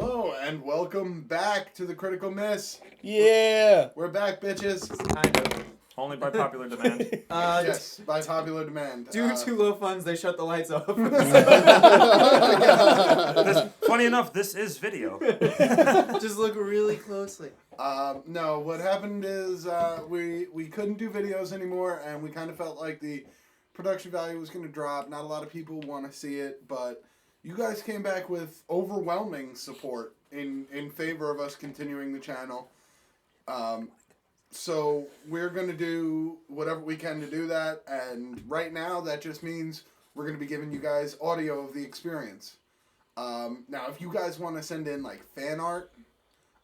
Hello, and welcome back to the Critical Miss. Yeah. We're back, bitches. Kind of. Only by popular demand. Yes, by popular demand. Due to low funds, they shut the lights off. Funny enough, this is video. Just look really closely. No, what happened is we couldn't do videos anymore, and we kind of felt like the production value was going to drop. Not a lot of people want to see it, but you guys came back with overwhelming support in favor of us continuing the channel. So we're going to do whatever we can to do that, and right now that just means we're going to be giving you guys audio of the experience. Now, if you guys want to send in like fan art,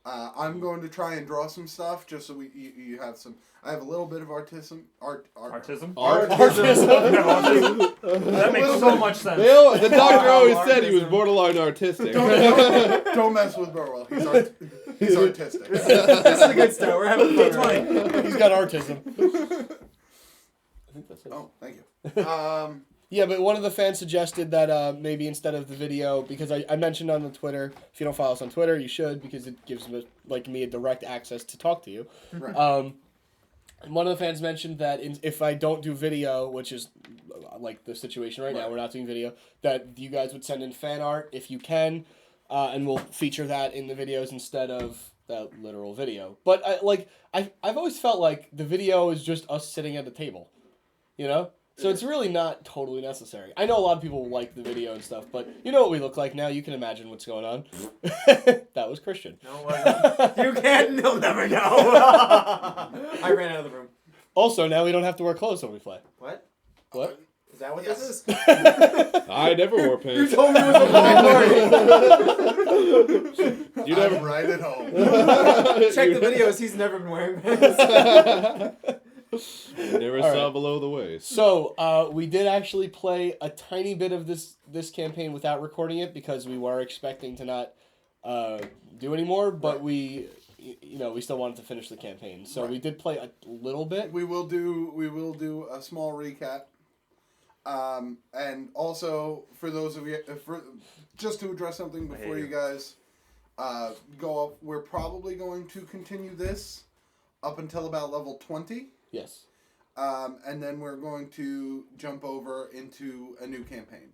I'm going to try and draw some stuff just so you have some. I have a little bit of Artism? Artism. That makes so much sense. The doctor always said he was borderline artistic. Don't mess with Burwell. He's artistic. This is a good start. We're having fun. Right? He's got autism. I think that's it. Oh, thank you. Yeah, but one of the fans suggested that maybe instead of the video, because I mentioned on the Twitter, if you don't follow us on Twitter, you should, because it gives me a direct access to talk to you. Right. And one of the fans mentioned that if I don't do video, which is like the situation right now, we're not doing video, that you guys would send in fan art if you can, and we'll feature that in the videos instead of that literal video. But I've always felt like the video is just us sitting at the table, you know? So it's really not totally necessary. I know a lot of people like the video and stuff, but you know what we look like now. You can imagine what's going on. That was Christian. No, it wasn't. You can't. You'll never know. I ran out of the room. Also, now we don't have to wear clothes when we play. What? What? Is that what Yes. this is? I never wore pants. You told me it was a ball party. You never. I'm right at home. Check the videos. He's never been wearing pants. Never All saw right. below the waist. So, we did actually play a tiny bit of this campaign without recording it because we were expecting to not do anymore, but we still wanted to finish the campaign. So we did play a little bit. We will do a small recap. And also for those of you, just to address something before you guys go up, we're probably going to continue this up until about level 20. Yes. And then we're going to jump over into a new campaign.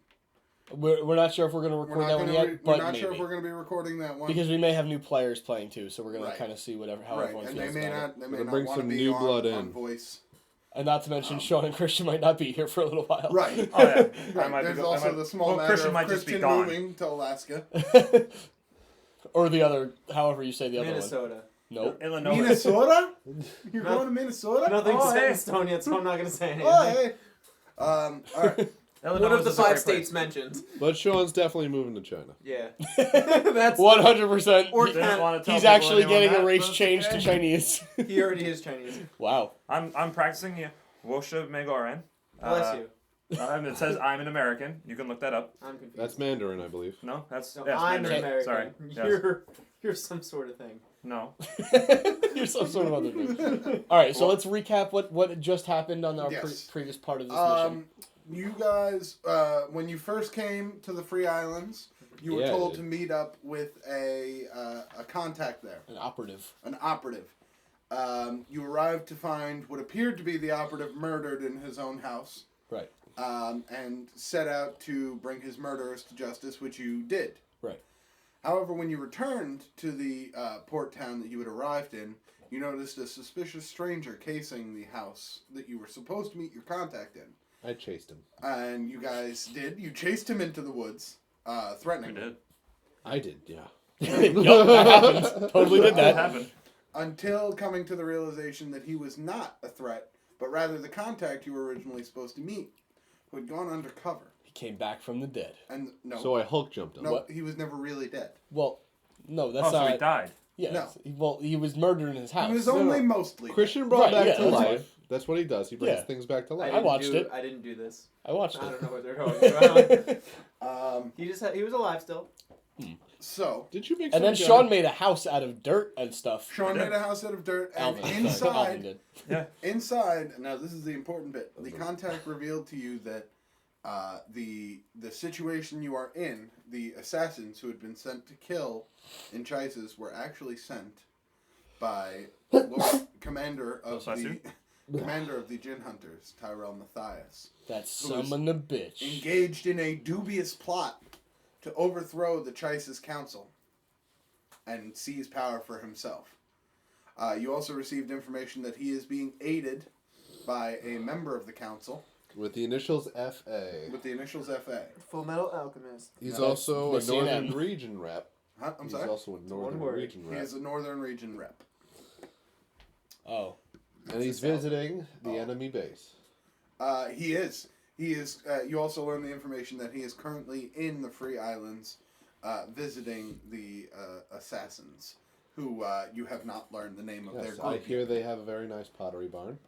We're not sure if we're going to record that one yet, but we're not maybe. sure if we're going to be recording that one. Because we may have new players playing too, so we're going Right. to kind of see how right, everyone and feels they may about it. not Gonna want bring to some be new on, blood on in. voice. And not to mention, Sean and Christian might not be here for a little while. Right. Oh, yeah. Right. There's also the small matter Christian of might just be Christian gone. moving to Alaska. Or the other, however you say the other one. Minnesota. Nope. Illinois. Minnesota? You're going to Minnesota? Nothing's Oh, set hey. in stone yet, so I'm not going to say anything. Oh, hey. All right. Illinois One of is the a 5 great states place. mentioned. But Sean's definitely moving to China. Yeah. That's 100%. Or Didn't want to tell He's people actually anyone getting that, a race but change to okay. Chinese. He already is Chinese. Wow. I'm practicing Wosha Megoran. Bless you. And it says I'm an American. You can look that up. I'm confused. That's Mandarin, I believe. No, that's No, yes, I'm an Mandarin. American. Sorry. Yes. You're some sort of thing. No. You're some sort of other thing. All right, so let's recap what just happened on our Yes. previous part of this mission. You guys, when you first came to the Free Islands, you were Yeah, told dude. to meet up with a contact there, An operative. an operative. You arrived to find what appeared to be the operative murdered in his own house. Right. And set out to bring his murderers to justice, which you did. Right. However, when you returned to the port town that you had arrived in, you noticed a suspicious stranger casing the house that you were supposed to meet your contact in. I chased him. And you guys did. You chased him into the woods, threatening We him. did. I did, yeah. Yup, that happened. Totally did That that. happened. Until coming to the realization that he was not a threat, but rather the contact you were originally supposed to meet, who had gone undercover. He came back from the dead. And no, So I Hulk jumped him. no, he was never really dead. Well, no, that's Oh, so he not. died. Yeah. No. Well, he was murdered in his house. He was No, only no. mostly Christian brought Right, back yeah, to that's life. fine. That's what he does. He brings Yeah. things back to life. I watched it. I didn't do this. I watched I it. don't know what they're talking about. He was alive still. So, Did you make And then some Sean made a house out of dirt and stuff. Sean Yeah. made a house out of dirt, and Alvin, sorry, Alvin inside, did. Yeah. inside, now this is the important bit, the contact revealed to you that The situation you are in, the assassins who had been sent to kill Anchises were actually sent by commander of the Gin Hunters, Tyrell Matthias. That Who was summon a bitch. engaged in a dubious plot to overthrow the Chises Council and seize power for himself. You also received information that he is being aided by a member of the council With the initials FA. with the initials FA. Full Metal Alchemist. He's No, also a that's missing Northern M. Region rep. Huh? I'm He's sorry? also a Northern word. Region He rep. is a Northern Region rep. Oh. And he's visiting the enemy base. He is. He is. You also learn the information that he is currently in the Free Islands, visiting the assassins, who you have not learned the name of their Yes, I group. hear they have a very nice pottery barn.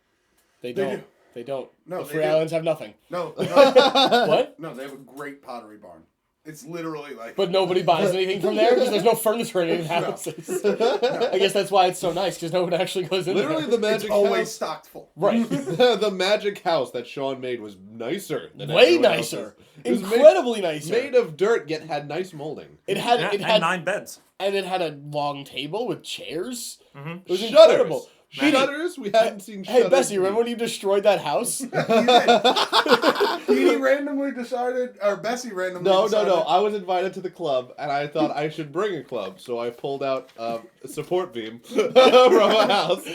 They They don't. do. They don't. No, the they Free do. Islands have nothing. No, What? no, they have a great pottery barn. It's literally like. But nobody buys anything from there because there's no furniture in any houses. I guess that's why it's so nice because no one actually goes in Literally, there. the it's magic always house. stocked full. Right. The magic house that Sean made was nicer than Way everyone nicer. else's. It was Incredibly nicer. Made of dirt, yet had nice molding. It had Yeah, it and had 9 beds. and it had a long table with chairs. Mm-hmm. It was Shutters. incredible. Shutters? We hadn't seen Hey shutters. Bessie, remember when you destroyed that house? He randomly decided, or Bessie randomly No. decided. I was invited to the club, and I thought I should bring a club, so I pulled out a support beam from a house,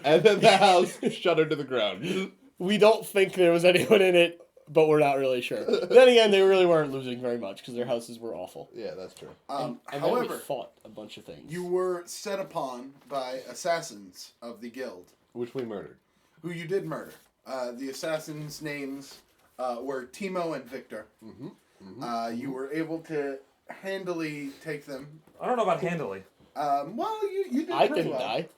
and then the house shuddered to the ground. We don't think there was anyone in it, but we're not really sure. Then again, they really weren't losing very much because their houses were awful. Yeah, that's true. And then we However, fought a bunch of things. you were set upon by assassins of the guild, Which we murdered. who you did murder. The assassins' names were Timo and Victor. You were able to handily take them. I don't know about handily. Well, you did I pretty didn't well. die.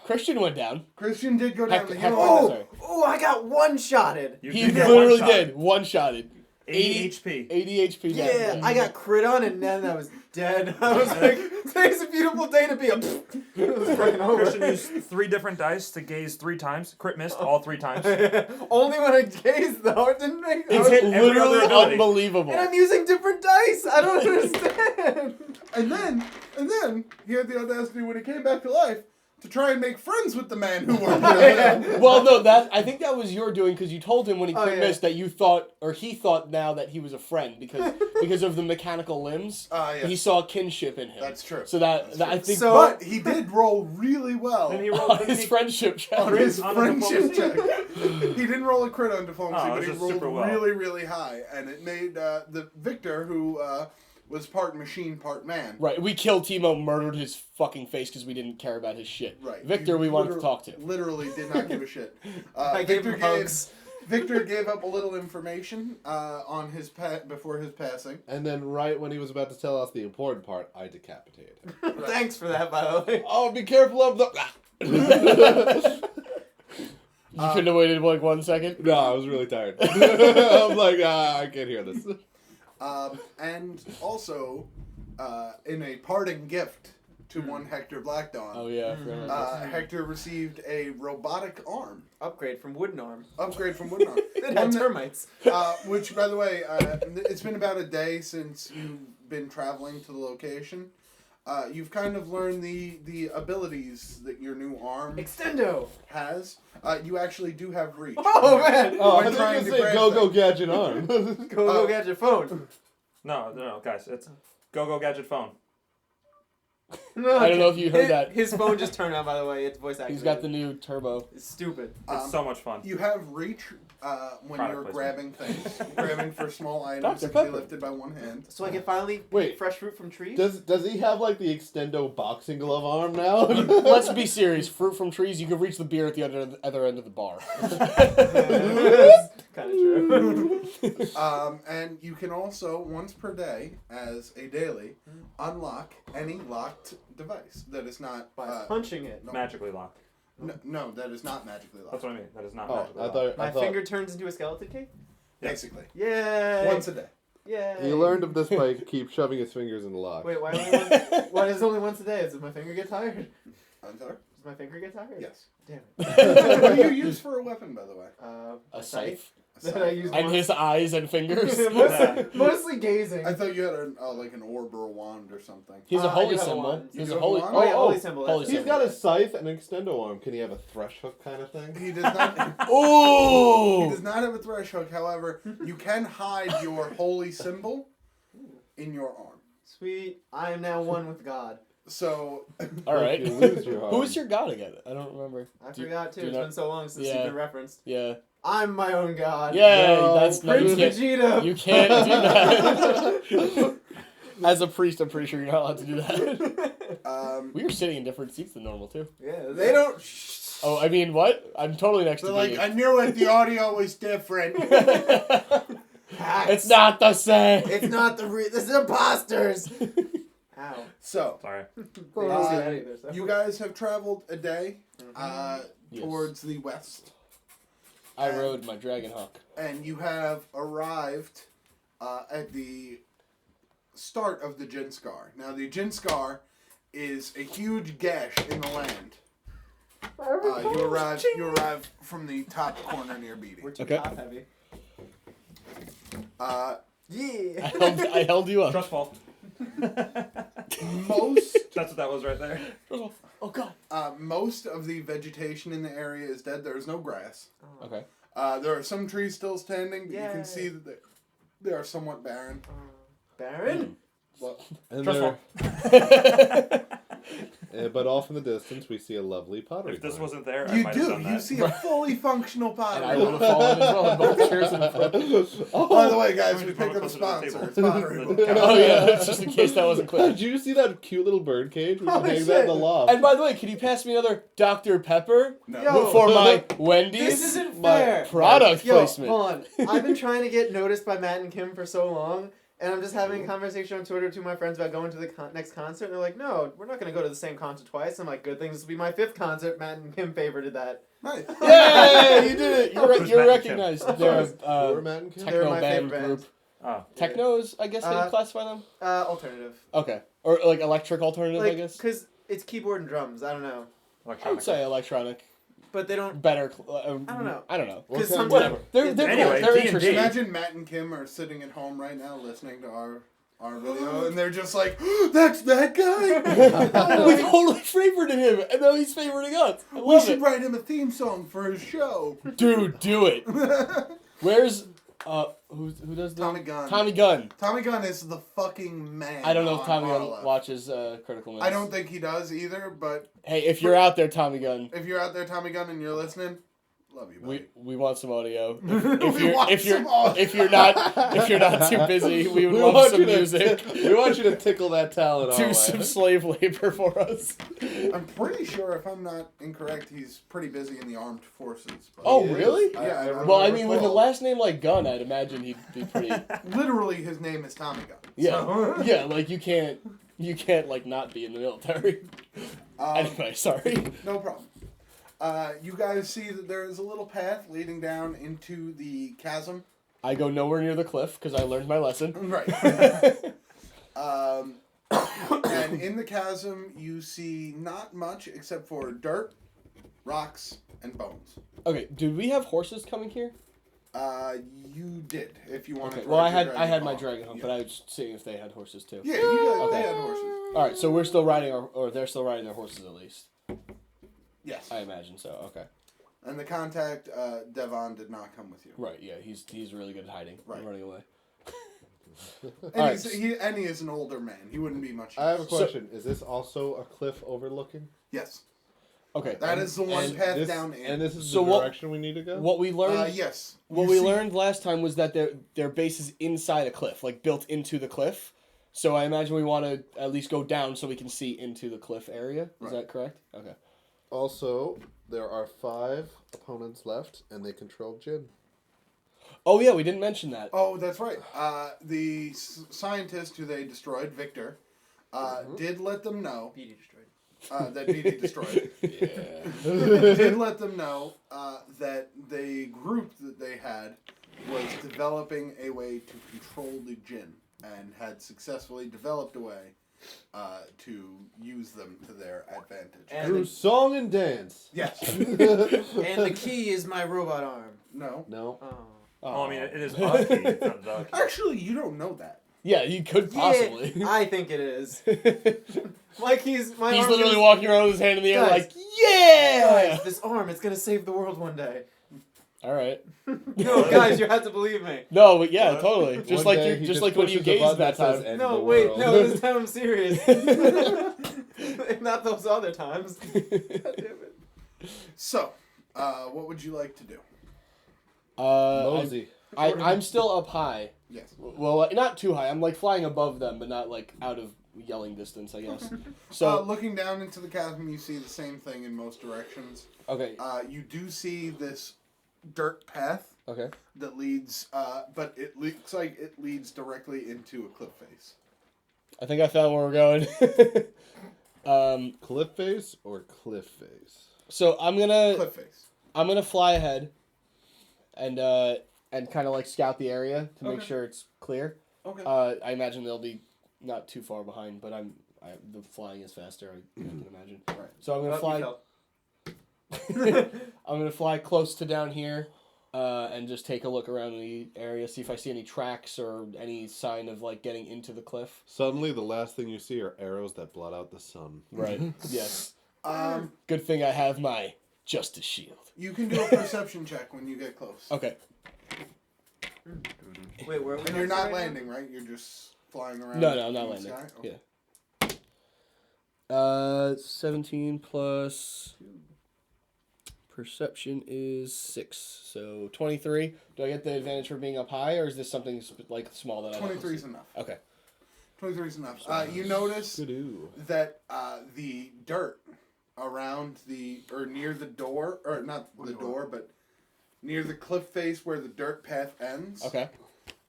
Christian went down. Christian did go down Hector- the Hector- hill. sorry. Oh, I got one-shotted. You He did get literally one shot. did. One-shotted. 80 HP. 80 HP down. Yeah, I got crit on and then I was dead. I was like, today's a beautiful day to be a... It was fucking over. Christian used 3 different dice to gaze 3 times. Crit missed all 3 times. Only when I gazed, though. It didn't make... It's hit every other literally ability. unbelievable. And I'm using different dice. I don't understand. And then he had the audacity when he came back to life to try and make friends with the man who worked there. Well, no, I think that was your doing because you told him when he Oh, crit yeah. missed that you thought, or he thought now that he was a friend because of the mechanical limbs. Yes. He saw kinship in him. That's true. So that That's I true. think So- But he did roll really well Then he rolled on didn't his he- friendship check. on his on a friendship check. diplomacy? He didn't roll a crit on diplomacy, Oh, it but was he just rolled super well. really, really high, and it made the Victor, who was part machine, part man. Right, we killed Timo, murdered his fucking face because we didn't care about his shit. Right. Victor, He we wanted to talk to. Literally did not give a shit. I gave him hugs. Victor gave up a little information on his before his passing. And then right when he was about to tell us the important part, I decapitated him. Thanks for that, by the way. Oh, be careful of the... You couldn't have waited like 1 second? No, I was really tired. I'm like, I can't hear this. And also, in a parting gift to one Hector Blackdawn, Oh yeah, I forgot about that. Hector received a robotic arm Upgrade from wooden arm. upgrade from Wooden Arm. It One had that- termites. Which, by the way, it's been about a day since you've been traveling to the location. You've kind of learned the abilities that your new arm Extendo. has. You actually do have reach. Oh, man. Oh, When I trying think you to say grab go-go things. gadget arm. Go get your phone. No, guys. It's Go Gadget Phone. No, I don't know if you heard that. His phone just turned on, by the way. It's voice activated. He's got the new turbo. It's stupid. It's so much fun. You have reach when Product you're placement. grabbing things. Grabbing for small items Dr. that can be Pepper. lifted by one hand. So I can finally Wait. eat fresh fruit from trees? Does he have like the extendo boxing glove arm now? Let's be serious. Fruit from trees, you can reach the beer at the other end of the bar. Kind of true. And you can also, once per day, as a daily, unlock any locked device that is not... By punching it. no, Magically locked. no, that is not magically locked. That's what I mean. That is not Oh, magically I locked. thought. My I thought finger turns into a skeleton cake? Basically. Yay! Once a day. Yay! he learned of this by keep shoving his fingers in the lock. Wait, why is it only once a day? Does my finger get tired? I'm sorry? Does my finger get tired? Yes. Damn it. What do you use for a weapon, by the way? A scythe. that I use And once. his eyes and fingers. mostly gazing. I thought you had like an orb or a wand or something. He's a I holy do have a symbol. wand. He's You a do have holy. a wand? Oh, yeah, oh, holy symbol. holy That's He's symbol. got a scythe and an extendo arm. Can he have a thresh hook kind of thing? He does not. Ooh. He does not have a thresh hook. However, you can hide your holy symbol in your arm. Sweet. I am now one with God. So All right. If you lose your arm. Who is your god again? I don't remember. I Do you- forgot too. do you It's know- been so long since Yeah. you've been referenced. Yeah. I'm my own God. Yeah. No, That's no. Prince You can't, Vegeta. you can't do that. As a priest, I'm pretty sure you're not allowed to do that. We were sitting in different seats than normal too. Yeah, they don't. Oh, I mean, what? I'm totally next they're to like, you. I knew it. The audio was different. It's not the same. It's not the this is imposters. Ow. So Sorry. They didn't see that Uh, either. So. you guys have traveled a day Yes. towards the west, I rode my dragon hawk. and you have arrived at the start of the Jinskar. Now, the Jinskar is a huge gash in the land. You arrive from the top corner near Beatty. We're too Okay. top heavy. I Yeah. held you up. Trust fall. Most That's what that was right there. Oh god. most of the vegetation in the area is dead. There is no grass. Okay. There are some trees still standing, but you Yay. can see that they are somewhat barren. Baron. Well, And Trust there, fall. but off in the distance, we see a lovely pottery. If this barn. wasn't there, I you might have do. done You that. see a fully functional And I pottery. would have fallen as well in both chairs in front. By the way, guys, Why we don't you picked come up a closer to the sponsor. table? It's pottery. The Oh yeah, just in case that wasn't clear. Did you see that cute little bird cage? We can Holy hang that in the shit. loft. And by the way, can you pass me another Dr. Pepper No. Yo. for my Wendy's? This isn't my fair. product Yo, placement. hold on. I've been trying to get noticed by Matt and Kim for so long, and I'm just having a conversation on Twitter with two of my friends about going to the next concert, and they're like, no, we're not going to go to the same concert twice. I'm like, good thing this will be my 5th concert. Matt and Kim favorited that. Nice. Yeah, you did it. You're, Who's you're Matt and Kim? recognized. They're Who are Matt and Kim? They're techno my band favorite group. band. Oh. Technos, I guess they Uh, classify them. Alternative. Okay, or like electric alternative, I Like, guess. because it's keyboard and drums. I don't know. I would Electronic. say electronic. But they don't. Better. I don't know. I don't know. What 'Cause kind of- sometimes- Whatever. They're Anyway, cool. They're D&D. interesting. Imagine Matt and Kim are sitting at home right now listening to our video, and they're just like, "That's that guy. We totally favorited him, and now he's favoriting us. I We love should it. write him a theme song for his show." Dude, do it. Where's who does the Tommy Gunn. Tommy Gunn. Tommy Gunn is the fucking man. I don't know if on Tommy Gunn RLF. watches Critical Mass. I don't think he does either, but Hey, if you're out there, Tommy Gunn, if you're out there, Tommy Gunn, and you're listening, love you, buddy. we want some audio. We want some audio. If you're not too busy, we would love want some you to music. we want you to tickle that talent our Do way. some slave labor for us. I'm pretty sure, if I'm not incorrect, he's pretty busy in the armed forces. But Oh, He is. really? Yeah, Well, I mean, with a last name like Gunn, I'd imagine he'd be pretty. literally, his name is Tommy Gunn. Yeah, So, yeah. Like you can't like not be in the military. Anyway, sorry. No problem. You guys see that there is a little path leading down into the chasm. I go nowhere near the cliff because I learned my lesson. Right. And in the chasm, you see not much except for dirt, rocks, and bones. Okay, did we have horses coming here? You did, if you wanted Okay. to. Well, ride your I had my hawk. dragon hunt, Yeah. but I was seeing if they had horses too. Yeah, you guys, Okay. they had horses. All right, so we're still riding, or they're still riding their horses at least. Yes. I imagine so. Okay. And the contact, Devon, did not come with you. Right. Yeah. He's really good at hiding. Right. And running away. And, Alright. he is an older man. He wouldn't be much I have a use. question. Is this also a cliff overlooking? Yes. Okay. That is the one and path This, down in. and this is So the what- direction we need to go? What we learned. Yes. What You we see- learned last time was that their base is inside a cliff, like built into the cliff. So I imagine we want to at least go down so we can see into the cliff area. Is Right. that correct? Okay. Also, there are 5 opponents left, and they control Jin. Oh yeah, we didn't mention that. Oh, that's right. The scientist who they destroyed, Victor, did let them know Beatty destroyed. that BD destroyed. Yeah. Did let them know that the group that they had was developing a way to control the Jinn and had successfully developed a way to use them to their advantage. And Through song and dance. Yes. And the key is my robot arm. No. No. Oh. Well, I mean, it is Husky. It's not a dog. Actually, you don't know that. Yeah, you could possibly. Yeah, I think it is. Like he's my He's arm's literally gonna- walking around with his hand in the air, Guys, like, yeah. Guys, this arm, it's gonna save the world one day. All right. No, guys, you have to believe me. No, but yeah, What? totally. Just One like day you, he just like when you pushes a gazed button that says time. end No, the wait, world. no, this time I'm serious. Not those other times. God damn it. So, what would you like to do? Mosey. I'm still up high. Yes. Well, not too high. I'm like flying above them, but not like out of yelling distance, I guess. So looking down into the chasm, you see the same thing in most directions. okay, You do see this dirt path okay. that leads, but it looks like it leads directly into a cliff face. I think I found where we're going. Cliff face or cliff face? So I'm gonna Cliff face. fly ahead, and kind of like scout the area to make Okay. sure it's clear. Okay. I imagine they'll be not too far behind, but the flying is faster. I can imagine. Right. So I'm gonna Oh, fly. you fell. I'm gonna fly close to down here, and just take a look around the area, see if I see any tracks or any sign of like getting into the cliff. Suddenly, the last thing you see are arrows that blot out the sun. Right. Yes. Um, Good thing I have my Justice Shield. you can do a perception check when you get close. Okay. Wait, where are we And you're at not right now? landing, right? You're just flying around. No, I'm not in the landing. sky? Okay. Yeah. 17 plus perception is 6, so 23. Do I get the advantage for being up high, or is this something like small that I don't 23 is see? enough. Okay. 23 is enough. You notice Good-oo. that the dirt around or near the door, or not the door, but near the cliff face where the dirt path ends. Okay.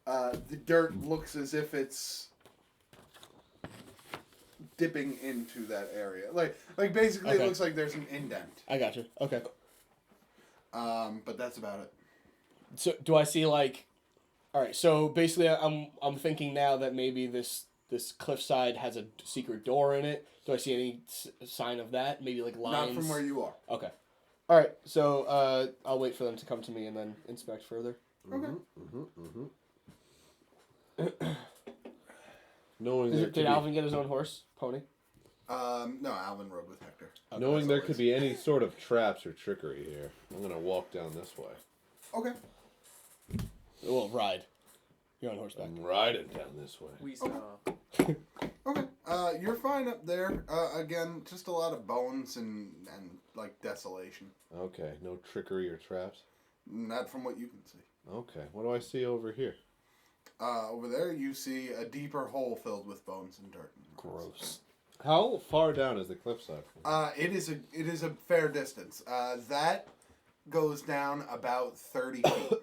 The dirt looks as if it's dipping into that area. Like basically, Okay. it looks like there's an indent. I got you. Okay. But that's about it. So do I see like? All right. So basically, I'm thinking now that maybe this cliffside has a secret door in it. Do I see any sign of that? Maybe like lines. Not from where you are. Okay. All right. So I'll wait for them to come to me and then inspect further. Okay. Knowing there Did could Alvin get his own horse, pony? No, Alvin rode with Hector. be, knowing there As could be any sort of traps or trickery here, I'm gonna walk down this way. Okay. Well, ride. You're on horseback. I'm riding down this way. We saw. Okay. You're fine up there. Again, just a lot of bones and like desolation. Okay, no trickery or traps. Not from what you can see. Okay, what do I see over here? Over there, you see a deeper hole filled with bones and dirt. Gross. How far down is the cliffside? It is a fair distance. That goes down about 30 feet.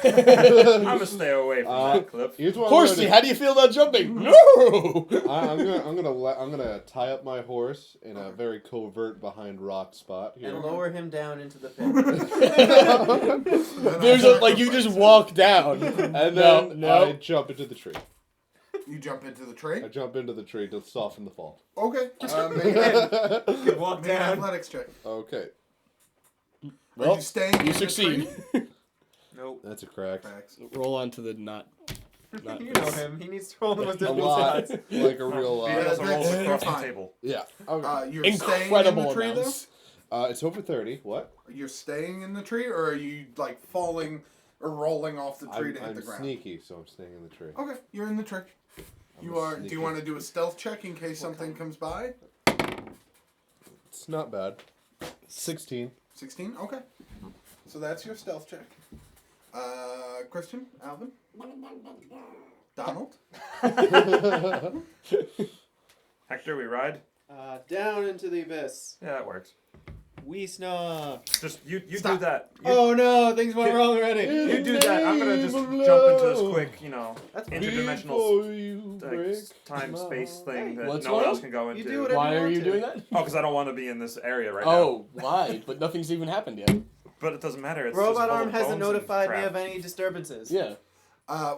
I'm gonna stay away from that cliff. Here's what I'm Horsey, gonna how do you feel about jumping? No. do. I'm gonna tie up my horse in a very covert behind rock spot here. And lower him down into the pit. There's you just walk down. And then No. I jump into the tree. You jump into the tree. I jump into the tree to soften the fall. Okay. Make, Walk make an down. athletics check. Okay, Are Well, you staying in you the succeed. tree? Nope. that's a crack. Facts. Roll on to the not. You know him. He needs to roll the most A difficult lot, sides. like a real He lot. also rolls that's across the fine. table. Yeah. Okay. You're staying in Incredible the tree amounts. It's over 30. What? though. You're staying in the tree, or are you like falling or rolling off the tree to hit I'm the ground? sneaky, so I'm staying in the tree. Okay, you're in the tree. I'm You a are. Do sneaky- you want to do a stealth check in case something comes by? It's not bad. 16. 16. Okay. So that's your stealth check. Christian, Alvin, Donald. Hector, we ride. Down into the abyss. Yeah, that works. We snog. Just you do Stop. that. You, Oh no, things went Can- wrong already. you do that. I'm gonna just Name jump of into this love. quick, That's Before you like, break time my space heart. thing that What's no one wrong? else can go into. You do whatever Why you are want you to. doing that? Oh, because I don't want to be in this area right now. Oh, why? But nothing's even happened yet. But it doesn't matter. It's Robot just full Arm of hasn't bones and notified me crap. of any disturbances. Yeah.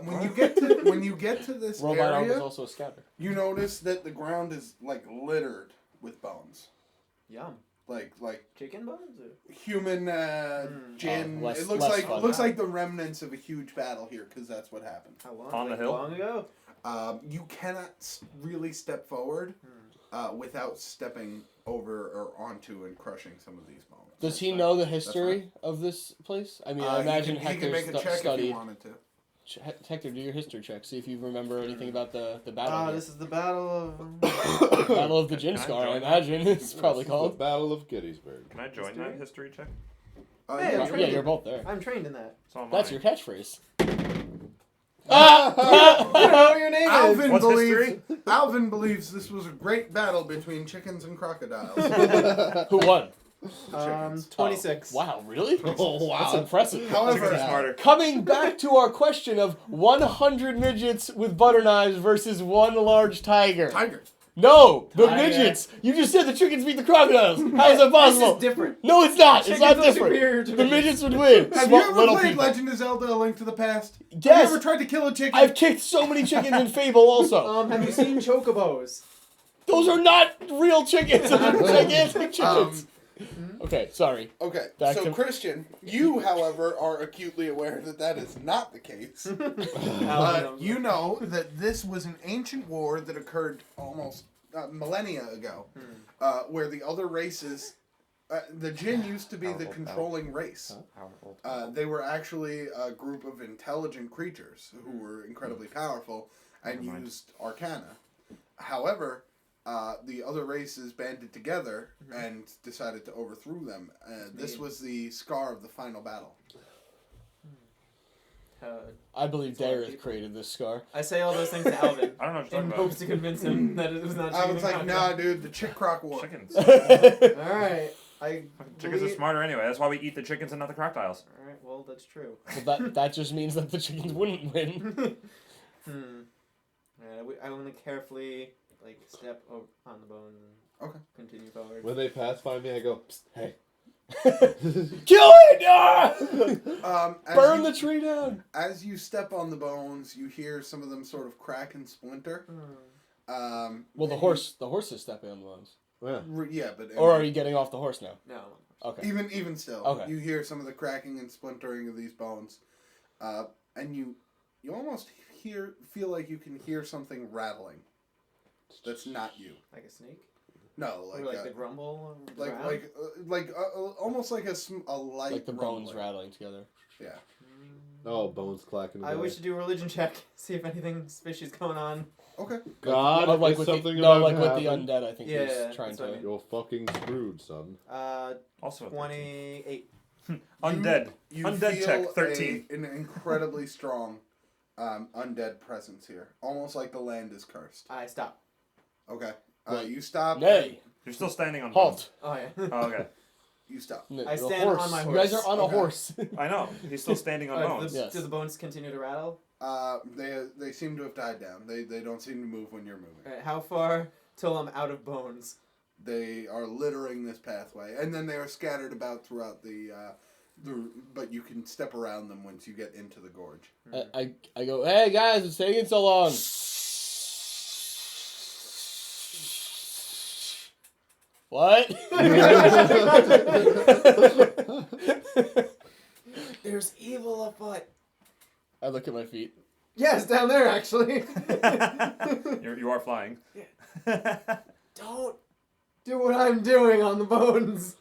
When you get to this Robot Arm is area, also a scouter. you notice that the ground is like littered with bones. Yum. like Chicken bones? Or? human gin. less- it looks less like fun. looks like the remnants of a huge battle here because that's what happened. How long? On the like, hill? Long ago? You cannot really step forward without stepping over or onto and crushing some of these bones. Does he know the history of this place? I mean, I imagine he can Hector make a check if he studied. wanted to. Hector, do your history check. See if you remember anything about the battle. Ah, here. this is the battle of... Battle of the Gin Can I Scar, I join imagine it's probably The called. Battle of Gettysburg. Can I join that history check? Hey, I'm yeah, trained Yeah, in- you're both there. I'm trained in that. So am That's I. your catchphrase. I don't know what your name is. Alvin What's believes history? Alvin believes this was a great battle between chickens and crocodiles. Who won? 26. Wow, really? Oh, wow. That's impressive. However, Chickens are smarter. Coming back to our question of 100 midgets with butter knives versus one large tiger. tiger. No, the Tiger. midgets. You just said the chickens beat the crocodiles. How is that This possible? is different. No, it's not. Chickens It's not are different. superior to The midgets. midgets would win. Have Small you ever little played people. Legend of Zelda: A Link to the Past? Yes. Have you ever tried to kill a chicken? I've kicked so many chickens in Fable also. Have you seen chocobos? Those are not real chickens. Those are gigantic chickens. Okay, sorry. Okay, Back so to- Christian, you, however, are acutely aware that that is not the case. You know that this was an ancient war that occurred almost millennia ago, where the other races, the Jin used to be the controlling race. They were actually a group of intelligent creatures who were incredibly powerful and used arcana. However, the other races banded together and decided to overthrow them. This was the scar of the final battle. I believe That's a lot of Dareth people. created this scar. I say all those things to Alvin I don't know what in you're hopes talking to convince him that it was not I chicken was and like, crocodile. nah, dude, the chick croc war. about. Chickens. Alright. Chickens are smarter anyway. That's why we eat the chickens and not the crocodiles. Alright, well, that's true. Well, that just means that the chickens wouldn't win. I only carefully, step on the bone and Okay. continue forward. When they pass by me, I go, "Psst, hey." Kill it! Ah! As Burn you- the tree down. As you step on the bones, you hear some of them sort of crack and splinter. Well, the and horse is stepping on the bones. Yeah. Yeah, but Or are you getting off the horse now? No. Okay. even still, Okay. you hear some of the cracking and splintering of these bones, and you almost feel like you can hear something rattling. That's not you. Like a snake? No, Or like the grumble of the like ground? almost like a light Like the bones rumbling. rattling together. Yeah. Oh, bones clacking. I wish to do a religion check, see if anything fishy's going on. Okay. God, Oh, like is with something the, no, about like to with the happen? undead. I think Yeah, he's trying that's what I to. mean. You're fucking screwed, son. Also a 13. 28. Undead. You Undead feel check, 13. an incredibly strong undead presence here, almost like the land is cursed. I stop. Okay. Wait. You stop. Nay, You're still standing on halt. Oh, yeah. bones. Oh, okay. You stop. I The stand on my You guys horse. are on a Okay. horse. I know. He's still standing on Alright, bones. Yes. Do the bones continue to rattle? They seem to have died down. They don't seem to move when you're moving. Alright, how far till I'm out of bones? They are littering this pathway, and then they are scattered about throughout the. But you can step around them once you get into the gorge. I go, hey guys, it's taking so long. What? There's evil afoot. I look at my feet. Yes, down there actually. You are flying. Don't do what I'm doing on the bones.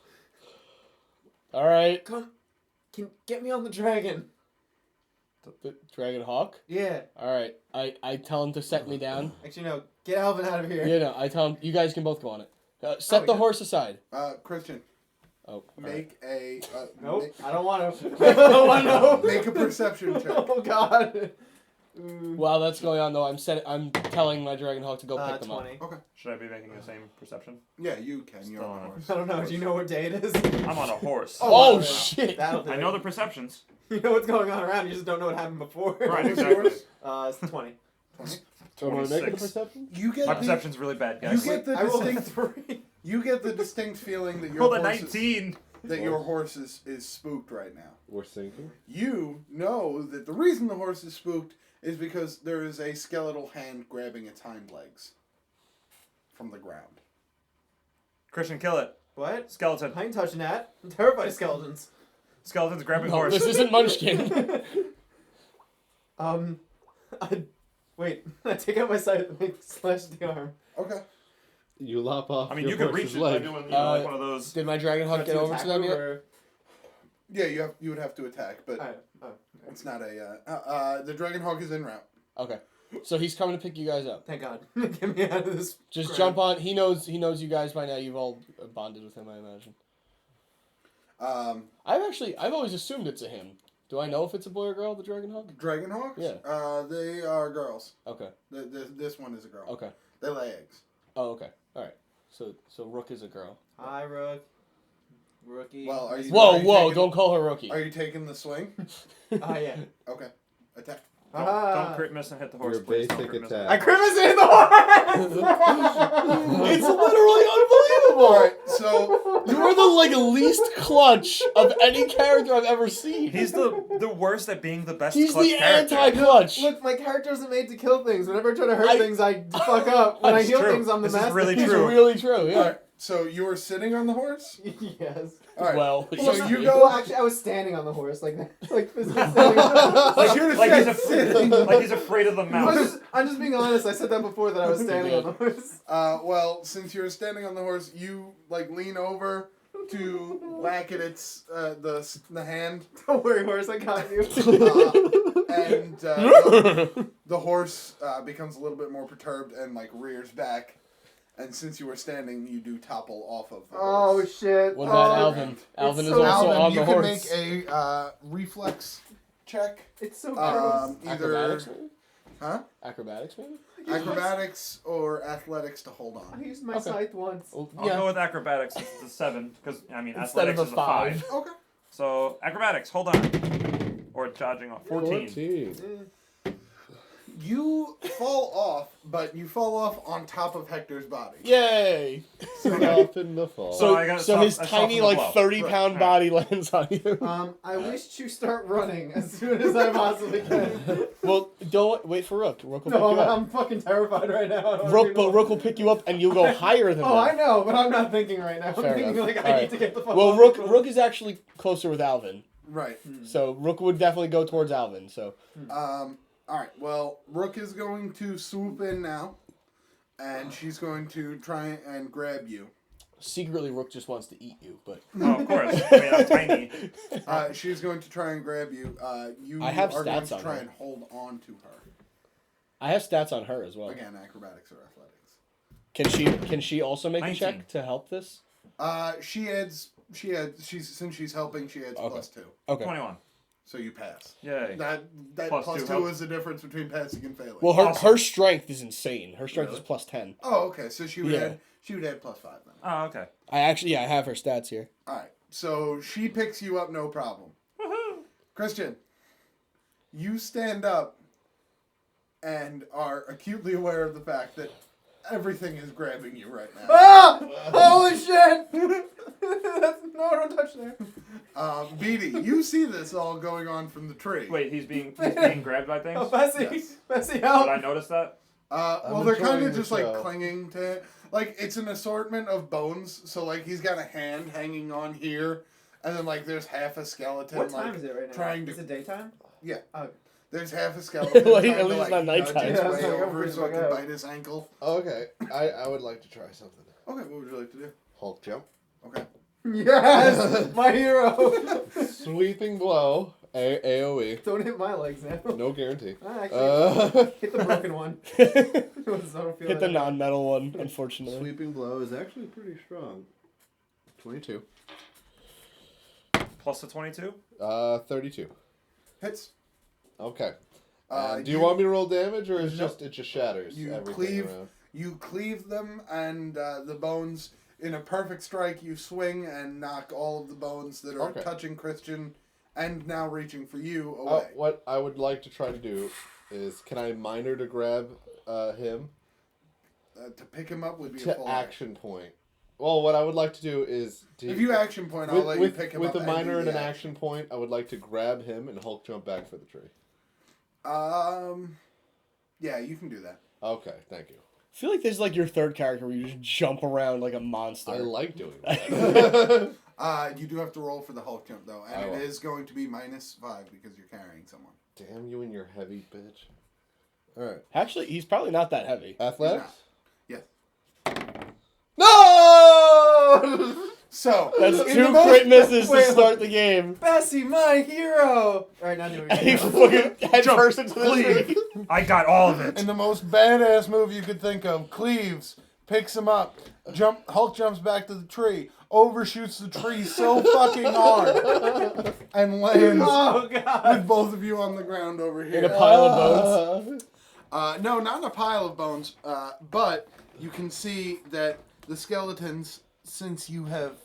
All right. Come, get me on the dragon. The Dragon Hawk. Yeah. All right. I tell him to set me down. Actually, no. Get Alvin out of here. You know, I tell him you guys can both go on it. Set we the can. horse aside. Christian, Oh, all right. make a. Nope. I don't want to. I don't want to know. Make a perception check. Oh God. While that's going on, though, I'm telling my Dragon Hawk to go pick them 20. Okay. Should I be making the same perception? Yeah, you can. You're Still on a on. horse. I don't know. Do you know what day it is? I'm on a horse. Oh, wow. shit. That'll do I know it. the perceptions. You know what's going on around. You just don't know what happened before. Right, What's exactly. yours? It's 20. So am I making a 26. perception? You get My the, perception's really bad, you guys. get the I rolled a distinct 3. you get the distinct feeling that your Rolled a horse 19. that your horse is spooked right now. We're sinking. You know that the reason the horse is spooked is because there is a skeletal hand grabbing its hind legs from the ground. Christian, kill it. What? Skeleton. I ain't touching that. I'm terrified of skeletons. Skeleton's grabbing No, horse. this isn't Munchkin. Wait. I take out my scythe and make slash the arm. Okay. You lop off. I mean, your you could horse's reach it by leg. doing Uh, one of those. Did my dragon hunt get over to them yet? Yeah, you would have to attack, but Oh, it's not a. The Dragon Hawk is en route. Okay. So he's coming to pick you guys up. thank God. Get me out of this. Just crap. jump on. He knows you guys by now. You've all bonded with him, I imagine. I've always assumed it's a him. Do I know if it's a boy or girl, the Dragon Hawk? Dragon Hawks? Yeah. They are girls. Okay. This one is a girl. Okay. They lay eggs. Oh, okay. All right. So Rook is a girl. Hi, Rook. Rookie. Well, are you? Whoa, are you whoa! taking- Don't call her Rookie. Are you taking the swing? Yeah. Okay. Attack. Don't crit miss and hit the horse, Your please. Don't basic crit miss. attack. I grimace in the horse! It's literally unbelievable. All right. So You are the least clutch of any character I've ever seen. He's the worst at being the best He's clutch the character. anti-clutch. Look, my character isn't made to kill things. Whenever I try to hurt things, I fuck up. When I That's heal true. things, I'm the This is master. really He's true. really true. Yeah. all right. So you were sitting on the horse. Yes. All right. Well, So yeah. you Well, go. actually, I was standing on the horse, like physically standing. Like, Should've like said he's sitting. like he's afraid of the mouse. I'm just being honest. I said that before that I was standing on the horse. Well, since you're standing on the horse, you lean over to whack at its the hand, Don't worry, horse. I got you. and the horse becomes a little bit more perturbed and rears back. And since you were standing, you do topple off of the Oh horse. shit. What about Oh, Alvin? Alvin is so- also Alvin, on you the can horse. make a reflex check. It's so gross. Either Acrobatics, maybe? Huh? Acrobatics, maybe? Acrobatics or athletics to hold I on. used my Okay. scythe once. Well, I'll go with acrobatics. It's a 7 because Instead of athletics a is a 5. Okay. So acrobatics, hold on, or charging off 14. You fall off, but you fall off on top of Hector's body. Yay! Off in the fall. So I gotta So his soften tiny, the blow. 30-pound Right. body lands on you. I wish to start running as soon as I possibly can. Well, don't wait for Rook. Rook will pick No, you up. I'm fucking terrified right now. I don't Rook, even but know. Rook will pick you up and you'll go higher than Oh, them. I know, but I'm not thinking right now. I'm Fair thinking enough. like I Alright. need to get the fuck Well, off Rook the Rook is actually closer with Alvin, Right. so Rook would definitely go towards Alvin. So All right. Well, Rook is going to swoop in now, and she's going to try and grab you. secretly, Rook just wants to eat you, but Oh, of course. I mean, I'm tiny. She's going to try and grab you. You I have are going stats to on try her. and hold on to her. I have stats on her as well. Again, acrobatics or athletics. Can she also make 19. a check to help this? She's helping. She adds Okay. +2, Okay. 21. so you pass. Yay. That Plus plus two two help. is the difference between passing and failing. Well, her Awesome. strength is insane. Her strength Really? is +10. Oh, okay. So she would Yeah. add +5 then. Oh, okay. I have her stats here. All right. So she picks you up, no problem. Woohoo! Christian, you stand up and are acutely aware of the fact that everything is grabbing you right now. Ah! Holy shit! No, don't touch there. Beatty, you see this all going on from the tree. Wait, he's being grabbed by things. Oh, Bessie, Yes. Bessie, Did help! I notice that? Well, they're kind enjoying of the just show. clinging to, it's an assortment of bones. So he's got a hand hanging on here, and then there's half a skeleton. What time is it right now? trying to- Is it daytime? Yeah. Oh. There's half a skeleton. Well, trying at to, least it's not nudge nighttime. its Yeah, I was way like, I'm over freaking so it can out. bite his ankle. Okay, I would like to try something. Okay, what would you like to do? Hulk jump. Okay. Yes! My hero! Sweeping blow. AoE. Don't hit my legs now. No guarantee. Ah, actually, hit the broken one. So I don't feel Hit the that. non-metal one, unfortunately. Sweeping blow is actually pretty strong. 22. Plus the 22. 32. Hits. Okay. Uh, Do you want me to roll damage, or is Nope. it just shatters You everything cleave- around? You cleave them, and the bones, in a perfect strike, you swing and knock all of the bones that are Okay. touching Christian and now reaching for you Oh, away. what I would like to try to do is, can I minor to grab him To pick him up would be a to full action point? Well, what I would like to do is to, If you action point, I'll let you pick him with up. a and minor do and the an action point. I would like to grab him and Hulk jump back for the tree. Yeah, you can do that. Okay, thank you. feel like this is like your third character where you just jump around like a monster. I like doing that. You do have to roll for the Hulk jump though, and I will. it is going to be -5 because you're carrying someone. Damn you and your heavy bitch. Alright. Actually, he's probably not that heavy. Athletics? Yes. No! So That's in 2 the most- crit misses Wait, to start the game. Bessie, my hero! Alright, now do He it. fucking head first into the tree. I got all of it. And the most badass move you could think of, Cleaves picks him up, Hulk jumps back to the tree, overshoots the tree so fucking hard, and lands Oh god! with both of you on the ground over here. In a pile of bones. No, not in a pile of bones, but you can see that the skeletons, since you have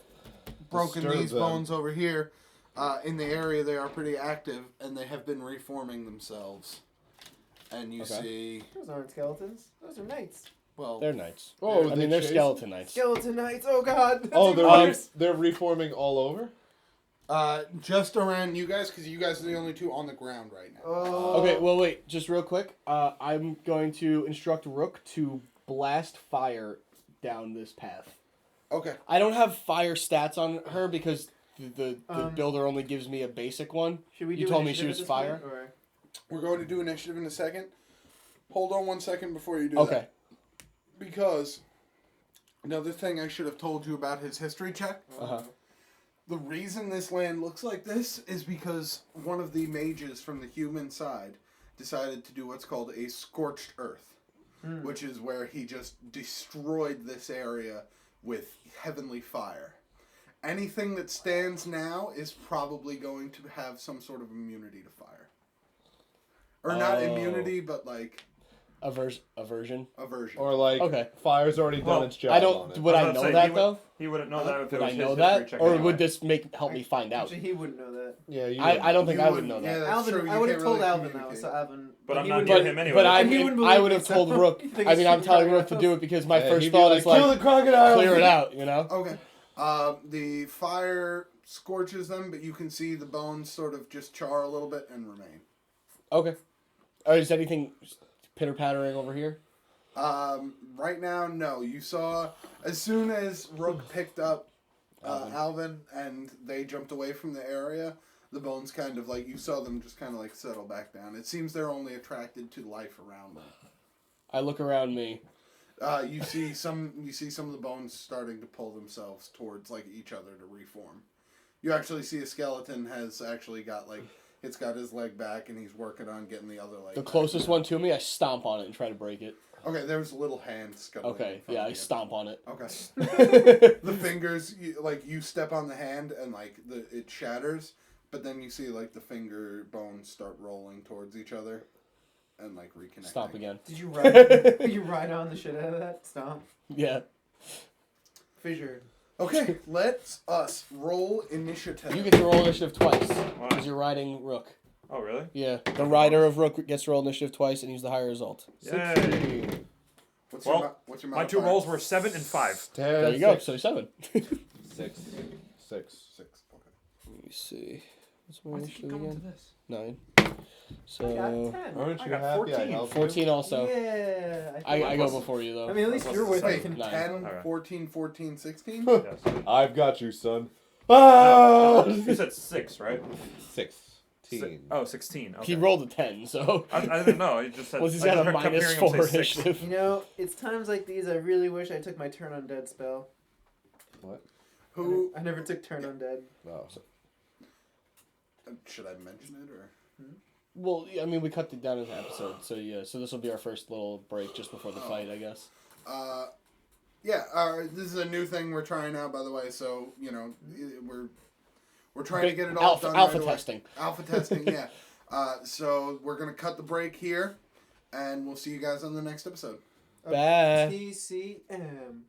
broken Disturbed these them. bones over here, in the area they are pretty active, and they have been reforming themselves. And you Okay. see, Those aren't skeletons. Those are knights. well, They're knights. Oh, I they mean, they're chase- skeleton knights. Skeleton knights. Oh god. That's Oh, even they're, worse. they're reforming all over? just around you guys, because you guys are the only two on the ground right now. Oh. Okay, well, wait, just real quick. I'm going to instruct Rook to blast fire down this path. Okay. I don't have fire stats on her because the Um, builder only gives me a basic one. Should we do You told me she initiative was at this fire. point, or- We're going to do initiative in a second. Hold on 1 second before you do Okay. that. Because another thing I should have told you about his history check. Uh-huh. The reason this land looks like this is because one of the mages from the human side decided to do what's called a scorched earth, which is where he just destroyed this area with heavenly fire. Anything that stands now is probably going to have some sort of immunity to fire. Or not Oh. immunity, but like Aversion. aversion. Or like, Okay. fire's already done Well, its job I on don't. it. Would I I was know about to say, that though? He wouldn't know that if it Would was I his know history that, check or anyway. would this help me find out? Actually, he wouldn't know that. Yeah, you I don't think You I would know wouldn't- that. Yeah, that's Alvin, true. I You would have can't told really Alvin though, communicate. so Alvin. But I'm he not wouldn't near know. him anyway. But And he wouldn't I believe would me, have told so- Rook. You think I it's mean, I'm true telling Rook to crocodiles? do it because my Yeah, first he'd be thought like, is kill like the crocodile. clear it out. You know. Okay. The fire scorches them, but you can see the bones sort of just char a little bit and remain. Okay. Or is anything pitter pattering over here? Right now, no. You saw as soon as Rook picked up Alvin and they jumped away from the area, the bones kind of like you saw them just kind of like settle back down. It seems they're only attracted to life around them. I look around me. You see some of the bones starting to pull themselves towards like each other to reform. You actually see a skeleton has actually got like it's got his leg back and he's working on getting the other leg. The back. closest one to me, I stomp on it and try to break it. Okay, there's a little hand scuttling. Okay, in front yeah, of I you. stomp on it. Okay. The fingers, you step on the hand and like it shatters, but then you see like the finger bones start rolling towards each other, and like reconnecting. Stomp again. Did you ride on the shit out of that? Stomp. Yeah. Fissure. Okay, let's us roll initiative. You get to roll initiative twice Wow. because you're riding Rook. Oh, really? Yeah, the rider of Rook gets to roll initiative twice and use the higher result. Yay. What's Well, your what's your My two modifier? rolls were 7 and 5. There you go. So 7. Let Six. 6. Okay. me see. What's my Why does it keep initiative going to again? this? 9. I got So 10. Aren't I you got happy 14. I helped you? 14 also. Yeah. I go before you though. I mean, at least Plus you're the with second. me. Wait, 9. 10, Alright. 14, 14, 16? Yes. I've got you, son. No, Ah! you said 6, right? 16. Oh, 16. Okay. He rolled a 10, so. I didn't know. He just said. Well, he's I got a kept hearing him -4 say 6. initiative. You know, it's times like these I really wish I took my turn on dead spell. What? Who I never took turn on dead. Oh. should I mention it or? Well, I mean, we cut it down as an episode, so yeah. So this will be our first little break just before the fight, I guess. Yeah, this is a new thing we're trying out, by the way. So we're trying to get it all alpha, done. alpha right away. testing. Alpha testing, yeah. So we're gonna cut the break here, and we'll see you guys on the next episode. Bye. TCM.